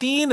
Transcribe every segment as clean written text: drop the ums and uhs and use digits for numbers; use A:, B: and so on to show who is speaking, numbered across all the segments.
A: 3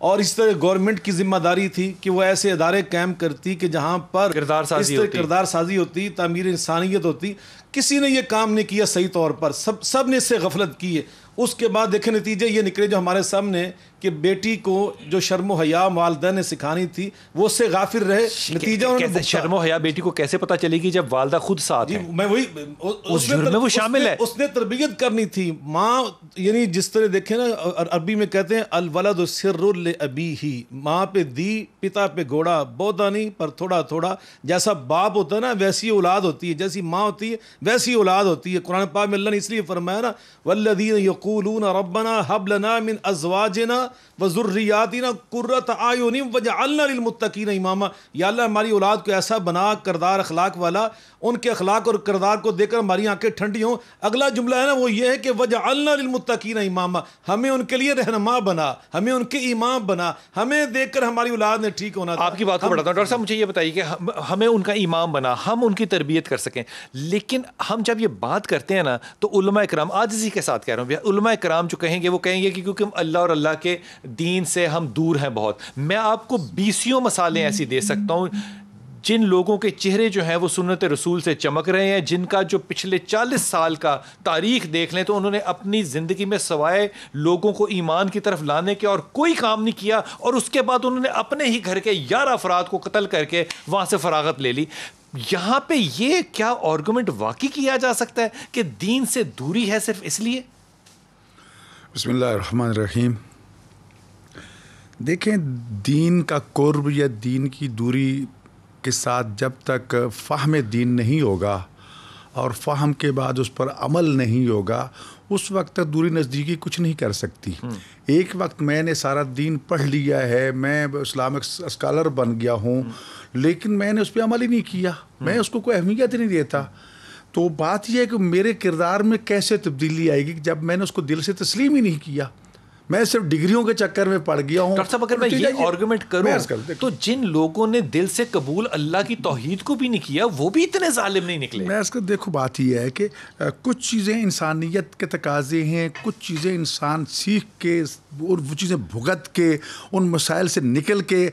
B: اور اس طرح گورنمنٹ کی ذمہ داری تھی کہ وہ ایسے ادارے قائم کرتی کہ جہاں پر
A: کردار سازی
B: ہوتی، تعمیر انسانیت ہوتی. کسی نے یہ کام نہیں کیا صحیح طور پر، سب نے اس سے غفلت کی ہے. اس کے بعد دیکھیں نتیجے یہ نکلے جو ہمارے سامنے کہ بیٹی کو جو شرم و حیا والدہ نے سکھانی تھی وہ اس سے غافل رہے. نتیجہ
A: شرم و حیا بیٹی کو کیسے پتہ چلے گی جب والدہ خود ساتھ ہیں؟
B: میں وہی
A: اس جرم میں وہ شامل ہے.
B: اس نے تربیت کرنی تھی. ماں یعنی جس طرح دیکھیں نا عربی میں کہتے ہیں الولد سر لابیہ، ماں پہ دی پتا پہ گھوڑا، بودا نہیں پر تھوڑا تھوڑا. جیسا باپ ہوتا ہے نا ویسی اولاد ہوتی ہے، جیسی ماں ہوتی ہے ویسی اولاد ہوتی ہے. قرآن پاک میں اللہ نے اس لیے فرمایا نا والذین یقولون ربنا هب لنا من ازواجنا وذریاتنا قرۃ اعین واجعلنا للمتقین اماما. یا اللہ ہماری اولاد کو ایسا بنا کردار اخلاق والا، ان کے اخلاق اور کردار کو دیکھ کر ہماری آنکھیں ٹھنڈی ہوں. اگلا جملہ ہے نا وہ یہ ہے کہ وجعلنا للمتقین اماما، ہمیں ان کے لیے رہنما بنا، ہمیں ان کے امام بنا، ہمیں دیکھ کر ہماری اولاد نے ٹھیک ہونا.
A: آپ کی بات کو بڑھاتا ہوں ڈاکٹر صاحب، مجھے یہ بتائیے کہ ہمیں ان کا امام بنا، ہم ان کی تربیت کر سکیں. لیکن ہم جب یہ بات کرتے ہیں نا تو علماء کرام، آج اسی کے ساتھ کہہ رہا ہوں، علماء کرام جو کہیں گے وہ کہیں گے کہ کیونکہ ہم اللہ اور اللہ کے دین سے ہم دور ہیں بہت. میں آپ کو 20 مثالیں ایسی دے سکتا ہوں جن لوگوں کے چہرے جو ہیں وہ سنت رسول سے چمک رہے ہیں، جن کا جو پچھلے 40 سال کا تاریخ دیکھ لیں تو انہوں نے اپنی زندگی میں سوائے لوگوں کو ایمان کی طرف لانے کے اور کوئی کام نہیں کیا، اور اس کے بعد انہوں نے اپنے ہی گھر کے 11 افراد کو قتل کر کے وہاں سے فراغت لے لی. یہاں پہ یہ کیا آرگومنٹ واقعی کیا جا سکتا ہے کہ دین سے دوری ہے صرف اس لیے؟
C: بسم اللہ الرحمن الرحیم. دیکھیں، دین کا قرب یا دین کی دوری کے ساتھ جب تک فہم دین نہیں ہوگا اور فہم کے بعد اس پر عمل نہیں ہوگا اس وقت تک دوری نزدیکی کچھ نہیں کر سکتی. ایک وقت میں نے سارا دین پڑھ لیا ہے، میں اسلامک اسکالر بن گیا ہوں، لیکن میں نے اس پہ عمل ہی نہیں کیا، میں اس کو کوئی اہمیت نہیں دیتا. تو بات یہ ہے کہ میرے کردار میں کیسے تبدیلی آئے گی جب میں نے اس کو دل سے تسلیم ہی نہیں کیا، میں صرف ڈگریوں کے چکر میں پڑ گیا ہوں.
A: ڈاکٹر صاحب اگر میں یہ آرگومنٹ کروں تو جن لوگوں نے دل سے قبول اللہ کی توحید کو بھی نہیں کیا وہ بھی اتنے ظالم نہیں نکلے.
C: میں اس کو دیکھو، بات یہ ہے کہ کچھ چیزیں انسانیت کے تقاضے ہیں، کچھ چیزیں انسان سیکھ کے اور وہ چیزیں بھگت کے ان مسائل سے نکل کے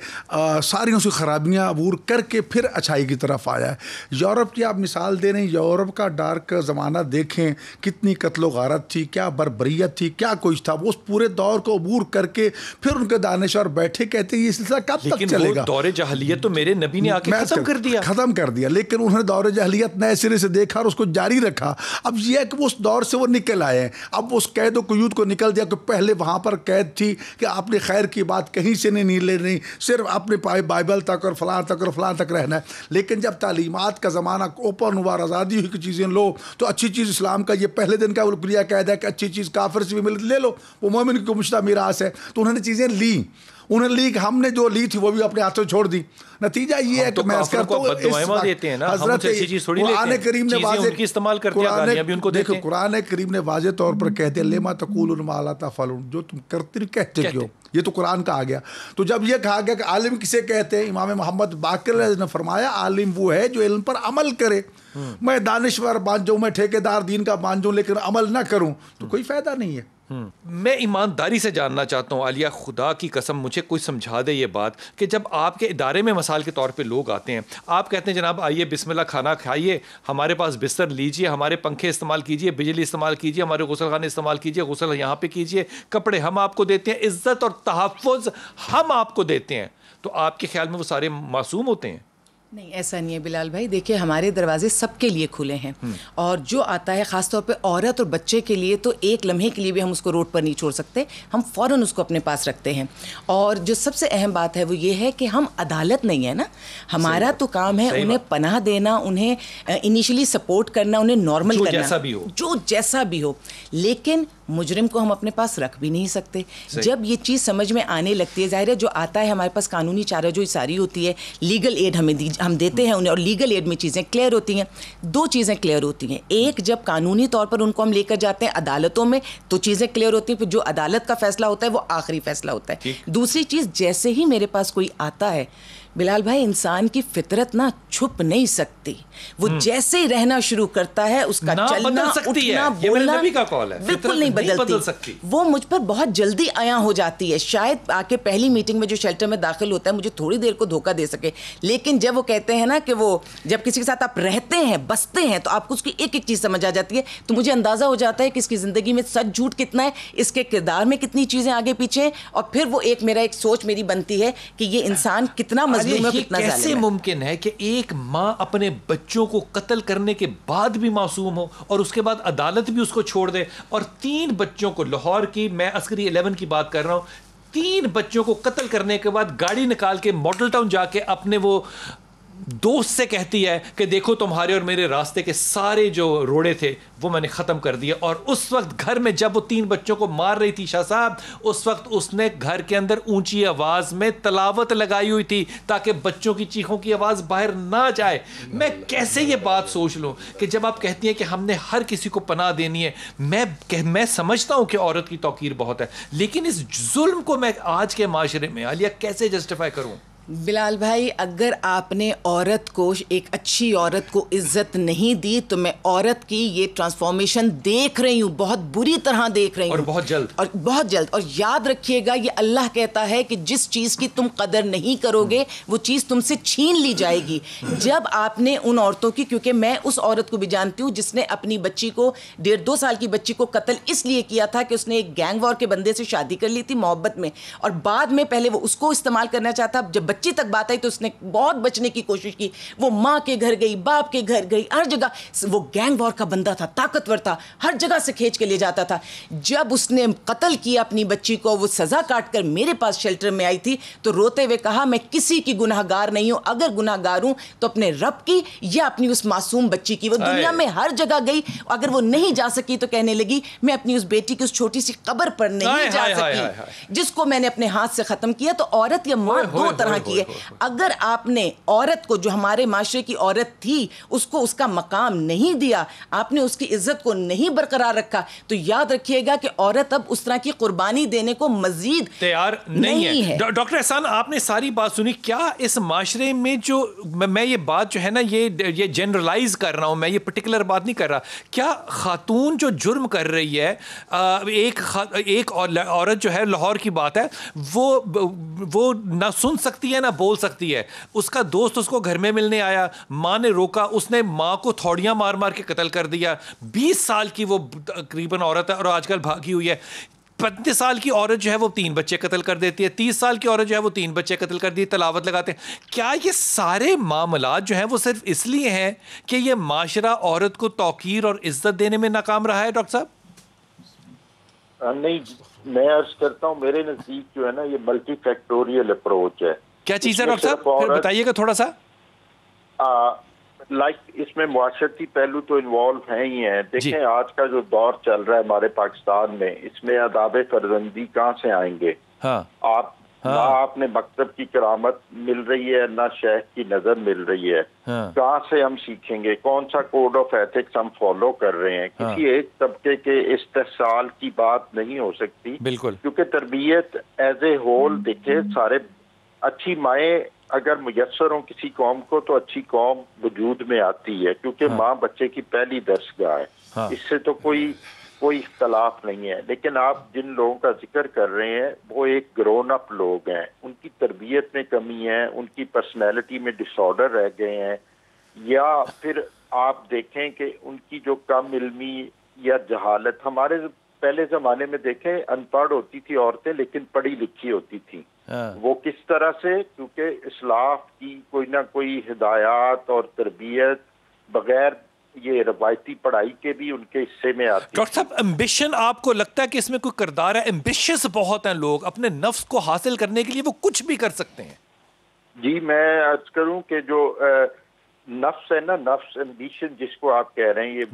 C: ساری سی خرابیاں عبور کر کے پھر اچھائی کی طرف آیا ہے. یورپ کی آپ مثال دے رہے ہیں، یورپ کا ڈارک زمانہ دیکھیں، کتنی قتل و غارت تھی، کیا بربریت تھی، کیا کچھ تھا. وہ اس پورے دور کو عبور کر کے پھر ان کے دانشور بیٹھے کہتے ہیں یہ سلسلہ کب تک چلے گا.
A: دور جاہلیت تو میرے نبی نے آ کے ختم
C: کر دیا، لیکن انہوں نے دور جاہلیت نئے سرے سے دیکھا اور اس کو جاری رکھا. اب یہ ہے کہ وہ اس دور سے وہ نکل آئے ہیں، اب اس قید و قیود کو نکل دیا کہ پہلے وہاں پر قید تھی کہ آپ نے خیر کی بات کہیں سے نہیں لینی، صرف اپنے بائبل تک اور فلاں تک اور فلاں تک رہنا ہے. لیکن جب تعلیمات کا زمانہ اوپن ہوا، آزادی ہوئی کہ چیزیں لو، تو اچھی چیز اسلام کا یہ پہلے دن کا الکلیہ قید ہے کہ اچھی چیز کافر سے بھی مل لے لو، وہ مومن کو مشتہ میراث ہے. تو انہوں نے چیزیں لی، انہوں نے لی کہ ہم نے جو لی تھی وہ بھی اپنے ہاتھوں چھوڑ دی. نتیجہ یہ ہے کہ میں اس کرتا ہوں حضرت قرآن کریم نے واضح قرآن کریم نے واضح طور پر کہہ دیا لما تقولون ما لا تفعلون، جو تم کرتے نہیں کہتے کیوں. یہ تو قرآن کا آ گیا. تو جب یہ کہا گیا کہ عالم کسے کہتے ہیں، امام محمد باقر نے فرمایا عالم وہ ہے جو علم پر عمل کرے. میں دانشور بان جاؤں، میں ٹھیکیدار دین کا بان جاؤں لیکن عمل نہ کروں تو کوئی فائدہ نہیں ہے.
A: میں ایمانداری سے جاننا چاہتا ہوں عالیہ، خدا کی قسم مجھے کوئی سمجھا دے یہ بات کہ جب آپ کے ادارے میں مثال کے طور پہ لوگ آتے ہیں، آپ کہتے ہیں جناب آئیے بسم اللہ کھانا کھائیے، ہمارے پاس بستر لیجئے، ہمارے پنکھے استعمال کیجئے، بجلی استعمال کیجئے، ہمارے غسل خانے استعمال کیجئے، غسل یہاں پہ کیجئے، کپڑے ہم آپ کو دیتے ہیں، عزت اور تحفظ ہم آپ کو دیتے ہیں، تو آپ کے خیال میں وہ سارے معصوم ہوتے ہیں؟
D: نہیں، ایسا نہیں ہے بلال بھائی. دیکھیں ہمارے دروازے سب کے لیے کھلے ہیں، اور جو آتا ہے خاص طور پہ عورت اور بچے کے لیے تو ایک لمحے کے لیے بھی ہم اس کو روڈ پر نہیں چھوڑ سکتے، ہم فوراً اس کو اپنے پاس رکھتے ہیں. اور جو سب سے اہم بات ہے وہ یہ ہے کہ ہم عدالت نہیں ہے نا، ہمارا تو کام ہے انہیں پناہ دینا، انہیں انیشلی سپورٹ کرنا، انہیں نارمل کرنا جو جیسا بھی ہو. لیکن مجرم کو ہم اپنے پاس رکھ بھی نہیں سکتے. جب یہ چیز سمجھ میں آنے لگتی ہے، ظاہر ہے جو آتا ہے ہمارے پاس قانونی چارہ جو ساری ہوتی ہے، لیگل ایڈ ہم دیتے ہیں انہیں، اور لیگل ایڈ میں چیزیں کلیئر ہوتی ہیں. دو چیزیں کلیئر ہوتی ہیں، ایک جب قانونی طور پر ان کو ہم لے کر جاتے ہیں عدالتوں میں تو چیزیں کلیئر ہوتی ہیں، پھر جو عدالت کا فیصلہ ہوتا ہے وہ آخری فیصلہ ہوتا ہے. دوسری چیز، جیسے ہی میرے پاس کوئی آتا ہے بلال بھائی انسان کی فطرت نا چھپ نہیں سکتی, وہ جیسے ہی رہنا شروع کرتا ہے اس کا چلنا اٹھنا بولنا بالکل نہیں بدل سکتی. وہ مجھ پر بہت جلدی عیاں ہو جاتی ہے. شاید آ کے پہلی میٹنگ میں جو شیلٹر میں داخل ہوتا ہے مجھے تھوڑی دیر کو دھوکہ دے سکے, لیکن جب وہ کہتے ہیں نا کہ وہ جب کسی کے ساتھ آپ رہتے ہیں بستے ہیں تو آپ کو اس کی ایک ایک چیز سمجھ آ جاتی ہے, تو مجھے اندازہ ہو جاتا ہے کہ اس کی زندگی میں سچ جھوٹ کتنا ہے, اس کے کردار میں کتنی چیزیں آگے پیچھے ہیں, اور پھر وہ میرا ایک سوچ میری بنتی ہے کہ یہ انسان کتنا مظلوم ہے, کتنا ظالم ہے.
A: کیسے ممکن ہے کہ ایک ماں اپنے بچوں کو قتل کرنے کے بعد بھی معصوم ہو اور اس کے بعد عدالت بھی اس کو چھوڑ دے, اور 3 بچوں کو, لاہور کی میں عسکری 11 کی بات کر رہا ہوں, 3 بچوں کو قتل کرنے کے بعد گاڑی نکال کے ماڈل ٹاؤن جا کے اپنے وہ دوست سے کہتی ہے کہ دیکھو تمہارے اور میرے راستے کے سارے جو روڑے تھے وہ میں نے ختم کر دیے. اور اس وقت گھر میں جب وہ 3 بچوں کو مار رہی تھی شاہ صاحب, اس وقت اس نے گھر کے اندر اونچی آواز میں تلاوت لگائی ہوئی تھی تاکہ بچوں کی چیخوں کی آواز باہر نہ جائے. میں کیسے یہ بات سوچ لوں کہ جب آپ کہتی ہیں کہ ہم نے ہر کسی کو پناہ دینی ہے, میں سمجھتا ہوں کہ عورت کی توقیر بہت ہے, لیکن اس ظلم کو میں آج کے معاشرے میں عالیہ کیسے جسٹیفائی کروں؟
D: بلال بھائی اگر آپ نے عورت کو, ایک اچھی عورت کو عزت نہیں دی تو میں عورت کی یہ ٹرانسفارمیشن دیکھ رہی ہوں, بہت بری طرح دیکھ رہی ہوں, اور بہت جلد. اور یاد رکھیے گا یہ اللہ کہتا ہے کہ جس چیز کی تم قدر نہیں کرو گے وہ چیز تم سے چھین لی جائے گی. جب آپ نے ان عورتوں کی, کیونکہ میں اس عورت کو بھی جانتی ہوں جس نے اپنی بچی کو 1.5-2 سال کی بچی کو قتل اس لیے کیا تھا کہ اس نے ایک گینگ وار کے بندے سے شادی کر لی تھی محبت میں, اور بعد میں پہلے وہ اس کو استعمال کرنا چاہتا, جب بچی تک بات آئی تو اس نے بہت بچنے کی کوشش کی, وہ ماں کے گھر گئی, باپ کے گھر گئی, ہر جگہ. وہ گینگ وار کا بندہ تھا, طاقتور تھا, ہر جگہ سے کھینچ کے لے جاتا تھا. جب اس نے قتل کیا اپنی بچی کو, وہ سزا کاٹ کر میرے پاس شیلٹر میں آئی تھی تو روتے ہوئے کہا میں کسی کی گناہ گار نہیں ہوں, اگر گناہ گار ہوں تو اپنے رب کی یا اپنی اس معصوم بچی کی. وہ دنیا میں ہر جگہ گئی, اگر وہ نہیں جا سکی تو کہنے لگی میں اپنی اس بیٹی کی اس چھوٹی سی قبر پر نہیں جا سکی جس کو میں نے اپنے ہاتھ سے ختم کیا. تو عورت یا ماں 2 طرح کی ہے. اگر آپ نے عورت کو, جو ہمارے معاشرے کی عورت تھی, اس کو اس کا مقام نہیں دیا, آپ نے اس کی عزت کو نہیں برقرار رکھا, تو یاد رکھیے گا کہ عورت اب اس طرح کی قربانی دینے کو مزید
A: تیار نہیں ہے. ڈاکٹر احسان آپ نے ساری بات سنی, کیا اس معاشرے میں جو میں یہ بات جو ہے نا یہ جنرلائز کر رہا ہوں, میں یہ پرٹیکولر بات نہیں کر رہا, کیا خاتون جو جرم کر رہی ہے, ایک عورت جو ہے, لاہور کی بات ہے, وہ نہ سن سکتی ہے نہ بول سکتی ہے, اس کا دوست اس کو گھر میں ملنے آیا, ماں نے روکا, اس نے ماں کو تھوڑیاں مار مار کے قتل کر دیا. 20 سال کی وہ تقریباً عورت ہے اور آج کل بھاگی ہوئی ہے. 35 سال کی عورت جو ہے وہ 3 بچے قتل کر دیتی ہے, 30 سال کی عورت جو ہے وہ 3 بچے قتل کر دی, تلاوت لگاتے ہیں. کیا یہ سارے معاملات جو ہیں وہ صرف اس لیے ہیں کہ یہ معاشرہ عورت کو توقیر اور عزت دینے میں ناکام رہا ہے؟ ڈاکٹر صاحب
E: نہیں, میں عرض کرتا ہوں میرے نزدیک جو ہے نا یہ ملٹی فیکٹوریل اپروچ ہے.
A: کیا چیز ہے ڈاکٹر صاحب, پھر بتائیے گا تھوڑا سا.
E: اس میں معاشرتی پہلو تو انوالو ہیں ہی ہیں. دیکھیں آج کا جو دور چل رہا ہے ہمارے پاکستان میں, اس میں آداب فرزندی کہاں سے آئیں گے؟ نہ آپ نے مکتب کی کرامت مل رہی ہے, نہ شیخ کی نظر مل رہی ہے. کہاں سے ہم سیکھیں گے؟ کون سا کوڈ آف ایتھکس ہم فالو کر رہے ہیں؟ کسی ایک طبقے کے استحصال کی بات نہیں ہو سکتی,
A: بالکل,
E: کیونکہ تربیت ایز اے ہول دیکھے سارے اچھی مائیں اگر میسر ہوں کسی قوم کو تو اچھی قوم وجود میں آتی ہے, کیونکہ ماں بچے کی پہلی درسگاہ ہے. اس سے تو کوئی اختلاف نہیں ہے. لیکن آپ جن لوگوں کا ذکر کر رہے ہیں وہ ایک گرون اپ لوگ ہیں, ان کی تربیت میں کمی ہے, ان کی پرسنالٹی میں ڈس آرڈر رہ گئے ہیں, یا پھر آپ دیکھیں کہ ان کی جو کم علمی یا جہالت. ہمارے پہلے زمانے میں دیکھیں ان پڑھ ہوتی تھی عورتیں لیکن پڑھی لکھی ہوتی تھیں. وہ کس طرح سے؟ کیونکہ اصلاح کی کوئی نہ کوئی ہدایات اور تربیت بغیر یہ روایتی پڑھائی کے بھی ان کے حصے میں آتی.
A: ڈاکٹر صاحب ایمبیشن, آپ کو لگتا ہے کہ اس میں کوئی کردار ہے؟ ایمبیشس بہت ہیں لوگ, اپنے نفس کو حاصل کرنے کے لیے وہ کچھ بھی کر سکتے ہیں.
E: جی میں عرض کروں کہ جو نفس ہے نا, نفس ایمبیشن جس کو آپ کہہ رہے ہیں, یہ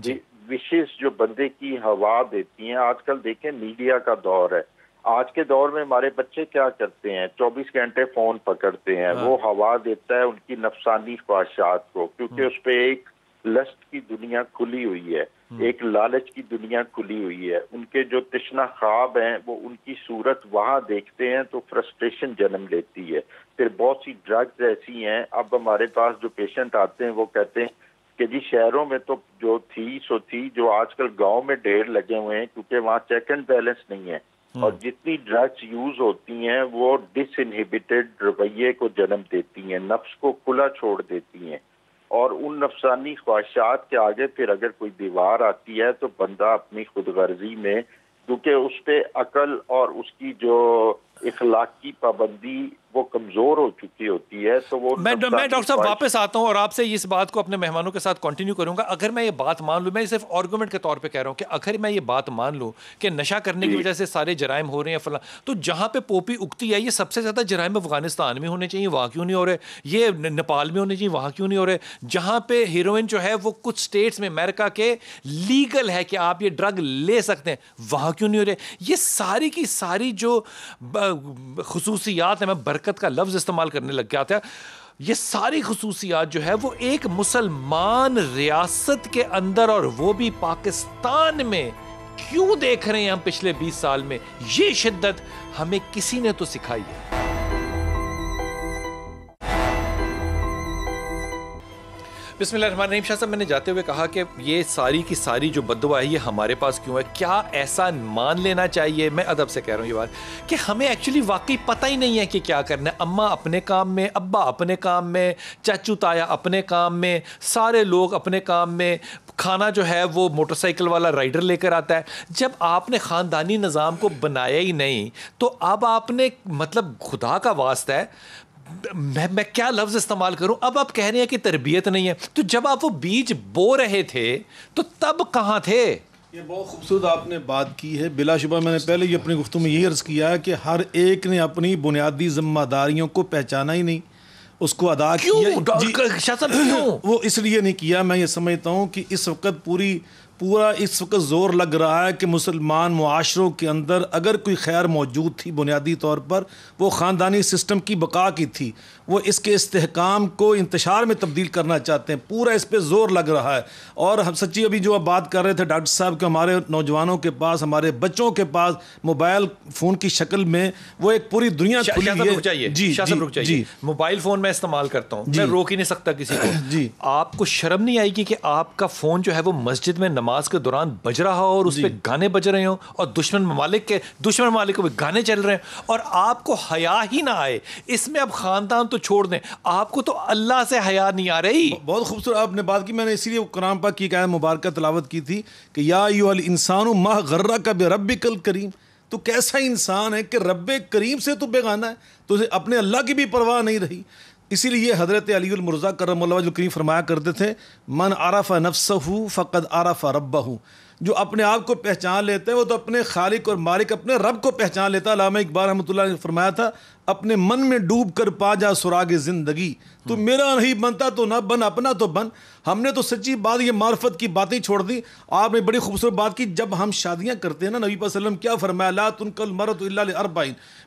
E: وشز جو بندے کی ہوا دیتی ہیں. آج کل دیکھیں میڈیا کا دور ہے, آج کے دور میں ہمارے بچے کیا کرتے ہیں, 24 گھنٹے فون پکڑتے ہیں. وہ ہوا دیتا ہے ان کی نفسانی خواہشات کو, کیونکہ اس پہ ایک لسٹ کی دنیا کھلی ہوئی ہے, ایک لالچ کی دنیا کھلی ہوئی ہے. ان کے جو تشنہ خواب ہیں وہ ان کی صورت وہاں دیکھتے ہیں تو فرسٹریشن جنم لیتی ہے. پھر بہت سی ڈرگز ایسی ہیں, اب ہمارے پاس جو پیشنٹ آتے ہیں وہ کہتے ہیں کہ جی شہروں میں تو جو تھی سو تھی, جو آج کل گاؤں میں ڈھیر لگے ہوئے ہیں کیونکہ وہاں چیک اینڈ بیلنس نہیں ہے, اور جتنی ڈرگز یوز ہوتی ہیں وہ ڈس انہیبیٹڈ رویے کو جنم دیتی ہیں, نفس کو کھلا چھوڑ دیتی ہیں, اور ان نفسانی خواہشات کے آگے پھر اگر کوئی دیوار آتی ہے تو بندہ اپنی خود غرضی میں, کیونکہ اس پہ عقل اور اس کی جو اخلاقی پابندی وہ کمزور ہو چکی ہوتی ہے, تو وہ
A: میں ڈاکٹر صاحب واپس آتا ہوں اور آپ سے اس بات کو اپنے مہمانوں کے ساتھ کنٹینیو کروں گا. اگر میں یہ بات مان لوں, میں صرف آرگومنٹ کے طور پہ کہہ رہا ہوں کہ اگر میں یہ بات مان لوں کہ نشہ کرنے کی وجہ سے سارے جرائم ہو رہے ہیں فلاں, تو جہاں پہ پوپی اگتی ہے یہ سب سے زیادہ جرائم افغانستان میں ہونے چاہیے, وہاں کیوں نہیں ہو رہے؟ یہ نیپال میں ہونے چاہیے, وہاں کیوں نہیں ہو رہے؟ جہاں پہ ہیروئن جو ہے وہ کچھ سٹیٹس میں امریکہ کے لیگل ہے کہ آپ یہ ڈرگ لے سکتے ہیں, وہاں کیوں نہیں ہو رہے؟ یہ ساری کی ساری جو خصوصیات ہیں, میں برکت کا لفظ استعمال کرنے لگ گیا تھا, یہ ساری خصوصیات جو ہے وہ ایک مسلمان ریاست کے اندر اور وہ بھی پاکستان میں کیوں دیکھ رہے ہیں ہم پچھلے 20 سال میں؟ یہ شدت ہمیں کسی نے تو سکھائی ہے. بسم اللہ الرحمن الرحیم. شاہ صاحب, میں نے جاتے ہوئے کہا کہ یہ ساری کی ساری جو بددعا ہے یہ ہمارے پاس کیوں ہے؟ کیا ایسا مان لینا چاہیے, میں ادب سے کہہ رہا ہوں یہ بات, کہ ہمیں ایکچولی واقعی پتہ ہی نہیں ہے کہ کیا کرنا ہے؟ اماں اپنے کام میں, ابا اپنے کام میں, چاچو تایا اپنے کام میں, سارے لوگ اپنے کام میں, کھانا جو ہے وہ موٹر سائیکل والا رائڈر لے کر آتا ہے. جب آپ نے خاندانی نظام کو بنایا ہی نہیں تو اب آپ نے, مطلب خدا کا واسطہ ہے, میں کیا لفظ استعمال کروں, اب آپ کہہ رہے ہیں کہ تربیت نہیں ہے, تو جب آپ وہ بیج بو رہے تھے تو تب کہاں تھے؟
B: یہ بہت خوبصورت آپ نے بات کی ہے. بلا شبہ میں نے پہلے ہی اپنی گفتگو میں یہی عرض کیا ہے کہ ہر ایک نے اپنی بنیادی ذمہ داریوں کو پہچانا ہی نہیں, اس کو ادا کیا. وہ اس لیے نہیں کیا, میں یہ سمجھتا ہوں کہ اس وقت پورا اس وقت زور لگ رہا ہے کہ مسلمان معاشروں کے اندر اگر کوئی خیر موجود تھی بنیادی طور پر وہ خاندانی سسٹم کی بقا کی تھی, وہ اس کے استحکام کو انتشار میں تبدیل کرنا چاہتے ہیں, پورا اس پہ زور لگ رہا ہے. اور ہم سچی ابھی جو آپ بات کر رہے تھے ڈاکٹر صاحب کہ ہمارے نوجوانوں کے پاس, ہمارے بچوں کے پاس موبائل فون کی شکل میں وہ ایک پوری دنیا کھلی ہے.
A: جی, موبائل فون میں استعمال کرتا ہوں, میں روک ہی نہیں سکتا کسی کو. جی, آپ کو شرم نہیں آئے گی کہ آپ کا فون جو ہے وہ مسجد میں نماز کے دوران بج رہا ہو اور اس پہ گانے بج رہے ہوں اور دشمن ممالک کو بھی گانے چل رہے ہیں اور آپ کو حیا ہی نہ آئے؟ اس میں اب خاندان تو چھوڑ دیں, آپ کو تو اللہ سے حیا نہیں آ رہی.
B: بہت خوبصورت آپ نے بات کی. میں نے اسی لیے قرآن پاک کی ایک آیت مبارکہ تلاوت کی تھی کہ یا ایھا الانسان ما غرک بربک الکریم, تو کیسا انسان ہے کہ رب کریم سے تو بیگانہ ہے, تو اپنے اللہ کی بھی پرواہ نہیں رہی. اسی لیے حضرت علی المرضی کرم اللہ وجہہ الکریم فرمایا کرتے تھے من عرف نفسہ فقد عرف ربہ, جو اپنے آپ کو پہچان لیتے ہیں وہ تو اپنے خالق اور مالک اپنے رب کو پہچان لیتا. علامہ اقبال رحمۃ اللہ نے فرمایا تھا اپنے من میں ڈوب کر پا جا سراغ زندگی, تو میرا نہیں بنتا تو نہ بن, اپنا تو بن. ہم نے تو سچی بات یہ معرفت کی باتیں چھوڑ دی. آپ نے بڑی خوبصورت بات کی, جب ہم شادیاں کرتے ہیں نا, نبی صلی اللہ علیہ وسلم کیا فرمایا, لا تنکح المرأة الا لاربع,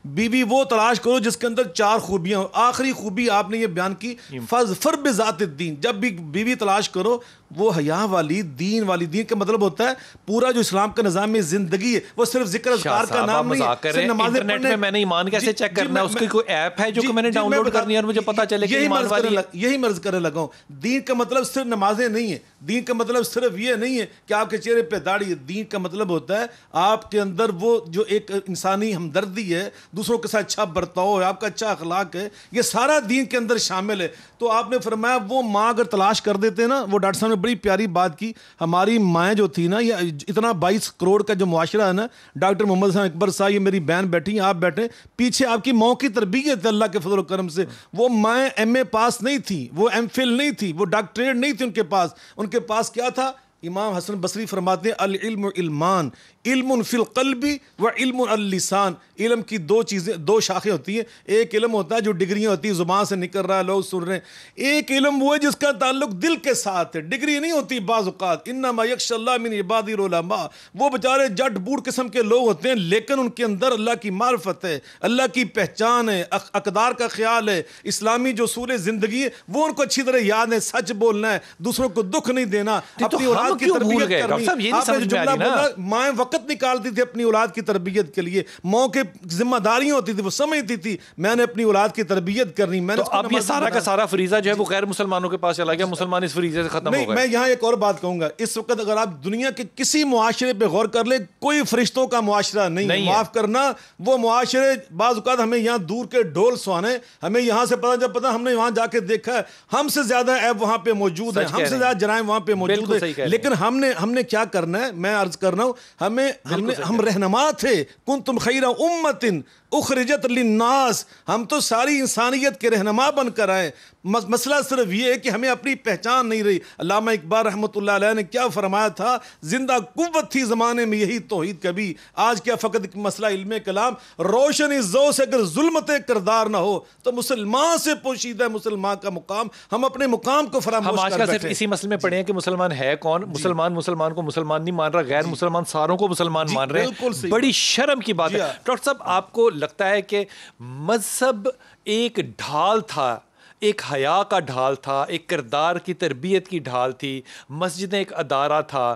B: بیوی وہ تلاش کرو جس کے اندر 4 خوبیاں ہوں. آخری خوبی آپ نے یہ بیان کی فاظفر بذات الدین, جب بھی بیوی تلاش کرو وہ حیا والی, دین والی. دین کا مطلب ہوتا ہے پورا جو اسلام کا نظام زندگی ہے وہ صرف ذکر اذکار کا نام نہیں ہے.
A: انٹرنیٹ میں میں نے ایمان کیسے چیک کرنا ہے, اس کی کوئی ایپ ہے جو کہ میں نے ڈاؤن لوڈ کرنی ہے اور مجھے پتا چلے کہ ایمان والی ہے.
B: یہی مرض کرنے لگا ہوں. دین کا مطلب صرف نمازیں نہیں ہے, دین کا مطلب صرف یہ نہیں ہے کہ آپ کے چہرے پہ داڑھی ہے. دین کا مطلب ہوتا ہے آپ کے اندر وہ جو ایک انسانی ہمدردی ہے, دوسروں کے ساتھ اچھا برتاؤ ہے, آپ کا اچھا اخلاق ہے, یہ سارا دین کے اندر شامل ہے. تو آپ نے فرمایا وہ ماں اگر تلاش کر دیتے نا, وہ ڈاکٹر صاحب نے بڑی پیاری بات کی, ہماری مائیں جو تھی نا, یہ اتنا 22 کروڑ کا جو معاشرہ ہے نا, ڈاکٹر محمد حسن اکبر صاحب, یہ میری بہن بیٹھی, آپ بیٹھے, پیچھے آپ کی ماں کی تربیت اللہ کے فضل و کرم سے. وہ مائیں ایم اے پاس نہیں تھی, وہ ایم فل نہیں تھی, وہ ڈاکٹریٹ نہیں تھی ان کے پاس. ان کے پاس کیا تھا؟ امام حسن بصری فرماتے ہیں العلم علمان، علم فی القلب و علم اللسان. علم کی دو شاخیں ہوتی ہیں. ایک علم ہوتا ہے جو ڈگریاں ہوتی ہیں، زبان سے نکل رہا ہے، لوگ سن رہے ہیں. ایک علم وہ ہے جس کا تعلق دل کے ساتھ ہے. ڈگری نہیں ہوتی بعض اوقات. انما یخشی اللہ من عبادہ العلماء. وہ بیچارے جٹ بوڑھ قسم کے لوگ ہوتے ہیں لیکن ان کے اندر اللہ کی معرفت ہے، اللہ کی پہچان ہے، اقدار کا خیال ہے، اسلامی جو اصول زندگی ہے وہ ان کو اچھی طرح یاد ہے. سچ بولنا ہے، دوسروں کو دکھ نہیں دینا، اپنی اولاد کی تربیت کرنی. آپ نے جملہ بولا مائیں وقت نکالتی تھی اپنی اولاد کی تربیت کے لیے، ماں کے ذمہ داریاں ہوتی تھی، وہ سمجھتی تھی میں نے اپنی اولاد کی تربیت کرنی. میں نے
A: اب یہ سارا کا سارا فریضہ جو ہے وہ غیر مسلمانوں کے پاس چلا گیا، مسلمان اس فریضے سے ختم ہو گئے.
B: میں یہاں ایک اور بات کہوں گا. اس وقت اگر آپ دنیا کے کسی معاشرے پہ غور کر لیں، کوئی فرشتوں کا معاشرہ نہیں ہے. معاف کرنا، وہ معاشرے بعض اوقات ہمیں یہاں دور کے ڈھول سوانے، ہمیں یہاں سے پتا ہم نے وہاں جا کے دیکھا ہے ہم سے زیادہ عیب وہاں پہ موجود ہے، ہم سے زیادہ جرائم وہاں پہ موجود ہے. لیکن ہم نے کیا کرنا ہے، میں عرض کر رہا ہوں، ہم رہنما تھے. کنتم خیر امت اخرجت للناس. ہم تو ساری انسانیت کے رہنما بن کر آئے. مسئلہ صرف یہ ہے کہ ہمیں اپنی پہچان نہیں رہی. علامہ اقبال رحمۃ اللہ علیہ نے کیا فرمایا تھا، زندہ قوت تھی زمانے میں یہی توحید کبھی، آج کیا فقط مسئلہ علم کلام. روشنی ذو سے اگر ظلمت کردار نہ ہو تو مسلمان سے پوشیدہ مسلمان کا مقام. ہم اپنے مقام کو فراموش کر بیٹھے.
A: ہم آج کل صرف اسی مسئلے میں پڑھے ہیں کہ مسلمان ہے کون. مسلمان کو مسلمان نہیں مان رہا، غیر مسلمان ساروں کو مسلمان مان رہے ہیں. بڑی شرم کی بات ہے. ڈاکٹر صاحب آپ کو لگتا ہے کہ مذہب ایک ڈھال تھا، ایک حیا کا ڈھال تھا، ایک کردار کی تربیت کی ڈھال تھی، مسجدیں ایک ادارہ تھا.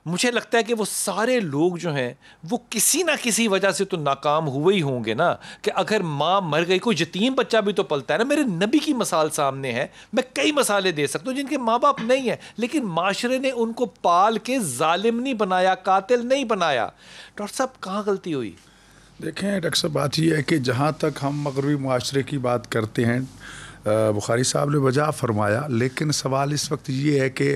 A: مجھے لگتا ہے کہ وہ سارے لوگ جو ہیں وہ کسی نہ کسی وجہ سے تو ناکام ہوئے ہی ہوں گے نا. کہ اگر ماں مر گئی، کوئی یتیم بچہ بھی تو پلتا ہے نا. میرے نبی کی مثال سامنے ہے، میں کئی مثالیں دے سکتا ہوں جن کے ماں باپ نہیں ہیں لیکن معاشرے نے ان کو پال کے ظالم نہیں بنایا، قاتل نہیں بنایا. ڈاکٹر صاحب کہاں غلطی ہوئی؟
C: دیکھیں ڈاکٹر صاحب، بات یہ ہے کہ جہاں تک ہم مغربی معاشرے کی بات کرتے ہیں، بخاری صاحب نے وجہ فرمایا، لیکن سوال اس وقت یہ ہے کہ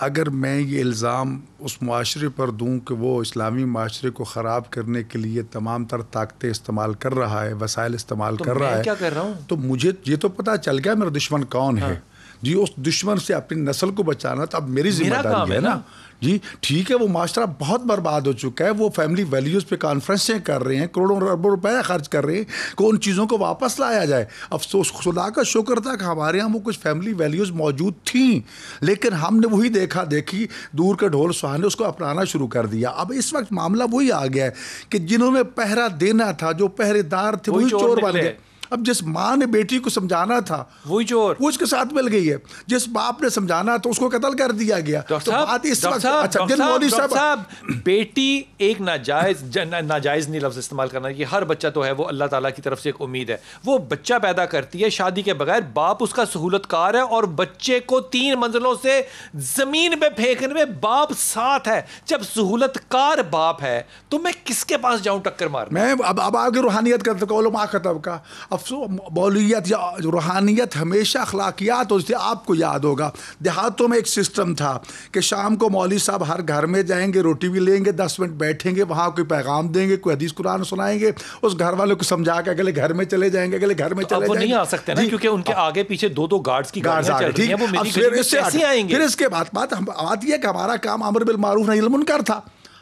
C: اگر میں یہ الزام اس معاشرے پر دوں کہ وہ اسلامی معاشرے کو خراب کرنے کے لیے تمام تر طاقتیں استعمال کر رہا ہے، وسائل استعمال کر رہا ہے،
A: کیا کر رہا ہوں؟
C: تو مجھے یہ تو پتہ چل گیا میرا دشمن کون ہے. جی اس دشمن سے اپنی نسل کو بچانا تو اب میری ذمہ داری ہے نا. جی ٹھیک ہے، وہ معاشرہ بہت برباد ہو چکا ہے، وہ فیملی ویلیوز پہ کانفرنسیں کر رہے ہیں، کروڑوں اربوں روپے خرچ کر رہے ہیں کہ ان چیزوں کو واپس لایا جائے. افسوس خدا کا شکر تھا کہ ہمارے یہاں وہ کچھ فیملی ویلیوز موجود تھیں، لیکن ہم نے وہی دیکھی دور کے ڈھول سہانے اس کو اپنانا شروع کر دیا. اب اس وقت معاملہ وہی آ گیا ہے کہ جنہوں نے پہرا دینا تھا، جو پہرے دار تھے، وہی چور بن گئے. اب جس ماں نے بیٹی کو سمجھانا تھا
A: وہی چور
C: وہ اس کے ساتھ مل گئی ہے، جس باپ نے سمجھانا تو اس کو قتل کر دیا گیا.
A: بیٹی ایک ناجائز نہیں لفظ استعمال کرنا، یہ ہر بچہ تو ہے وہ اللہ تعالیٰ کی طرف سے ایک امید ہے. وہ بچہ پیدا کرتی ہے شادی کے بغیر، باپ اس کا سہولت کار ہے اور بچے کو 3 منزلوں سے زمین پہ پھینکنے میں باپ ساتھ ہے. جب سہولت کار باپ ہے تو میں کس کے پاس جاؤں ٹکر مار؟
C: میں اب آگے روحانیت کا علماء خطب کا مولویت یا روحانیت ہمیشہ اخلاقیات ہوتی تھی. آپ کو یاد ہوگا دیہاتوں میں ایک سسٹم تھا کہ شام کو مولوی صاحب ہر گھر میں جائیں گے، روٹی بھی لیں گے، 10 منٹ بیٹھیں گے، وہاں کوئی پیغام دیں گے، کوئی حدیث قرآن سنائیں گے، اس گھر والوں کو سمجھا کے اگلے گھر میں چلے جائیں گے، اگلے گھر میں چلے جائیں گے.
A: وہ نہیں آ سکتے نا کیونکہ ان کے آگے پیچھے 2 گارڈز کی گاڑیاں چل رہی ہیں، وہ میری گھر میں کیسے آئیں گے؟
C: پھر اس کے بعد یہ ہے کہ ہمارا کام امر بالمعروف نہی عن المنکر تھا.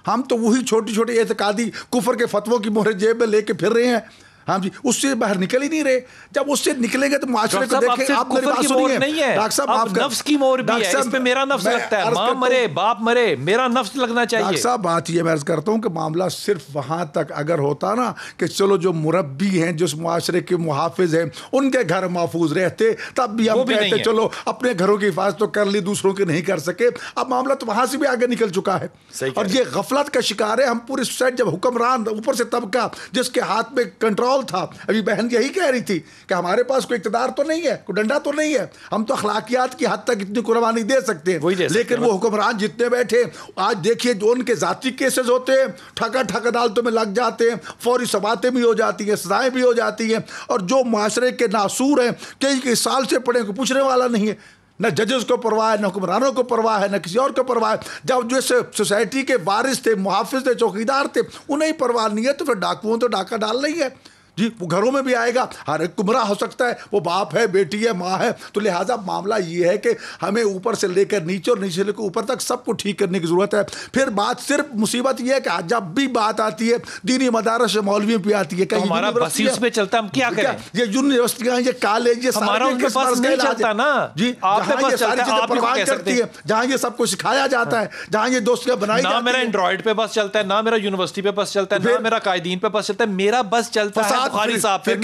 C: ہم تو وہی چھوٹی چھوٹی اعتقادی کفر کے فتووں کی مہر جیب میں لے کے پھر رہے ہیں. ہاں جی، اس سے باہر نکل ہی نہیں رہے. جب اس سے نکلیں گے تو معاشرے کو دیکھیں. آپ میری بات سنیے ڈاکٹر صاحب، آپ
A: نفس کی مور بھی ہے، اس پہ میرا نفس لگتا ہے. ماں مرے باپ مرے، میرا نفس لگنا چاہیے.
C: ڈاکٹر صاحب بات یہ میں عرض کرتا ہوں کہ معاملہ صرف وہاں تک اگر ہوتا نا کہ چلو جو مربی ہیں، جس معاشرے کے محافظ ہیں، ان کے گھر محفوظ رہتے، تب بھی ہم کہتے چلو اپنے گھروں کی حفاظت تو کر لی، دوسروں کے نہیں کر سکے. اب معاملہ تو وہاں سے بھی آگے نکل چکا ہے اور یہ غفلت کا شکار ہے. ہم پوری سوسائٹی جب حکمران اوپر سے طبقہ جس کے ہاتھ میں کنٹرول تھا، ابھی بہن یہی کہہ رہی تھی کہ ہمارے پاس کوئی اقتدار تو نہیں ہے، کوئی ڈنڈا تو نہیں ہے، ہم تو اخلاقیات کی حد تک اتنی قربانی دے سکتے ہیں. لیکن وہ حکمران جتنے بیٹھے آج دیکھیے جو ان کے ذاتی کیسز ہوتے ہیں، ٹھکا عدالتوں میں لگ جاتے ہیں، فوری سماعتیں بھی ہو جاتی ہیں، سزائیں بھی ہو جاتی ہیں. اور جو معاشرے کے ناصور ہیں، کئی سال سے پڑھے، کوئی پوچھنے والا نہیں ہے. نہ ججز کو پرواہ ہے، نہ حکمرانوں کو پرواہ ہے، نہ کسی اور کو پرواہ ہے. جب جو سوسائٹی کے وارث تھے، محافظ تھے، چوکیدار تھے، انہیں پرواہ نہیں ہے تو پھر ڈاکوؤں تو ڈاکہ ڈال رہی ہے. جی وہ گھروں میں بھی آئے گا, ہر ایک گمراہ ہو سکتا ہے, وہ باپ ہے, بیٹی ہے, ماں ہے. تو لہٰذا معاملہ یہ ہے کہ ہمیں اوپر سے لے کر نیچے اور نیچے سے لے کر اوپر تک سب کو ٹھیک کرنے کی ضرورت ہے. پھر بات صرف مصیبت یہ ہے کہ جب بھی بات آتی ہے دینی مدارس مولویوں پہ آتی ہے, کہ
A: ہمارا بس پہ چلتا, ہم کیا کریں؟
C: یہ یونیورسٹیاں, یہ کالج, یہ
A: ہمارا ان کے پاس نہیں چلتا نا.
C: جی جہاں یہ ساری چیزیں پروان کرتی ہے, جہاں یہ سب کو سکھایا جاتا ہے, جہاں یہ دوستیاں بنائی جاتی ہیں.
A: نہ میرا اینڈرائڈ پہ بس چلتا ہے, نہ میرا یونیورسٹی پہ بس چلتا ہے, نہ میرا قائدین پہ بس چلتا ہے, میرا بس چلتا ہے بخاری صاحب پہ.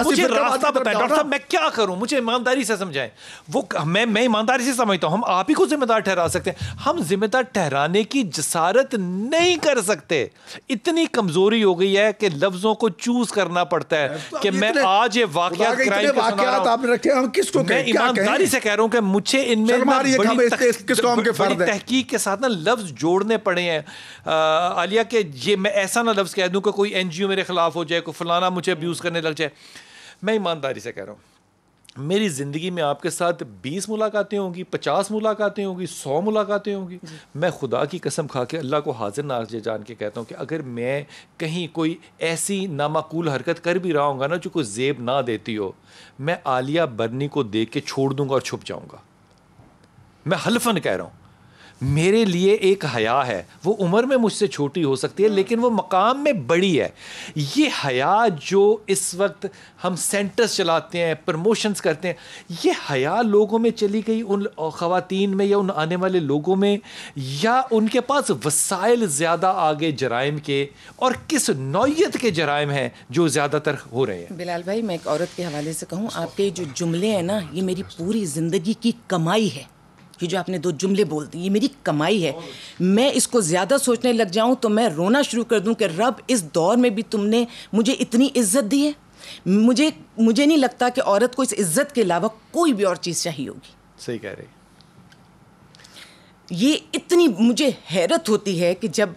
A: مجھے راستہ بتائیں ڈاکٹر صاحب, میں کیا کروں؟ مجھے ایمانداری سے سمجھائیں. وہ میں ایمانداری سے سمجھتا ہوں ہم آپ ہی کو ذمہ دار ٹھہرا سکتے ہیں, ہم ذمہ دار ٹھہرانے کی جسارت نہیں کر سکتے. اتنی کمزوری ہو گئی ہے کہ لفظوں کو چوز کرنا پڑتا ہے کہ میں آج یہ واقعات میں ایمانداری سے کہہ رہا ہوں کہ مجھے ان میں بڑی تحقیق کے ساتھ نا لفظ جوڑنے پڑے ہیں عالیہ, کہ یہ میں ایسا نہ لفظ کہہ دوں کہ کوئی این جی او میرے خلاف ہو جائے, کوئی فلانا مجھے ابیوز کرنے لگ جائے. میں ایمانداری سے کہہ رہا ہوں میری زندگی میں آپ کے ساتھ 20 ملاقاتیں ہوں گی, 50 ملاقاتیں ہوں گی, 100 ملاقاتیں ہوں گی. میں خدا کی قسم کھا کے اللہ کو حاضر ناظر جان کے کہتا ہوں کہ اگر میں کہیں کوئی ایسی نامعقول حرکت کر بھی رہا ہوں گا نا جو کوئی زیب نہ دیتی ہو, میں عالیہ برنی کو دیکھ کے چھوڑ دوں گا اور چھپ جاؤں گا. میں حلفاً کہہ رہا ہوں, میرے لیے ایک حیا ہے, وہ عمر میں مجھ سے چھوٹی ہو سکتی ہے لیکن وہ مقام میں بڑی ہے. یہ حیا جو اس وقت ہم سینٹرز چلاتے ہیں, پروموشنز کرتے ہیں, یہ حیا لوگوں میں چلی گئی ان خواتین میں یا ان آنے والے لوگوں میں, یا ان کے پاس وسائل زیادہ آگے جرائم کے, اور کس نوعیت کے جرائم ہیں جو زیادہ تر ہو رہے ہیں؟
D: بلال بھائی میں ایک عورت کے حوالے سے کہوں, آپ کے جو جملے ہیں نا یہ میری پوری زندگی کی کمائی ہے. یہ جو آپ نے 2 جملے بول دی یہ میری کمائی ہے. میں اس کو زیادہ سوچنے لگ جاؤں تو میں رونا شروع کر دوں کہ رب اس دور میں بھی تم نے مجھے اتنی عزت دی ہے. مجھے نہیں لگتا کہ عورت کو اس عزت کے علاوہ کوئی بھی اور چیز چاہیے ہوگی.
A: صحیح کہہ رہے.
D: یہ اتنی مجھے حیرت ہوتی ہے کہ جب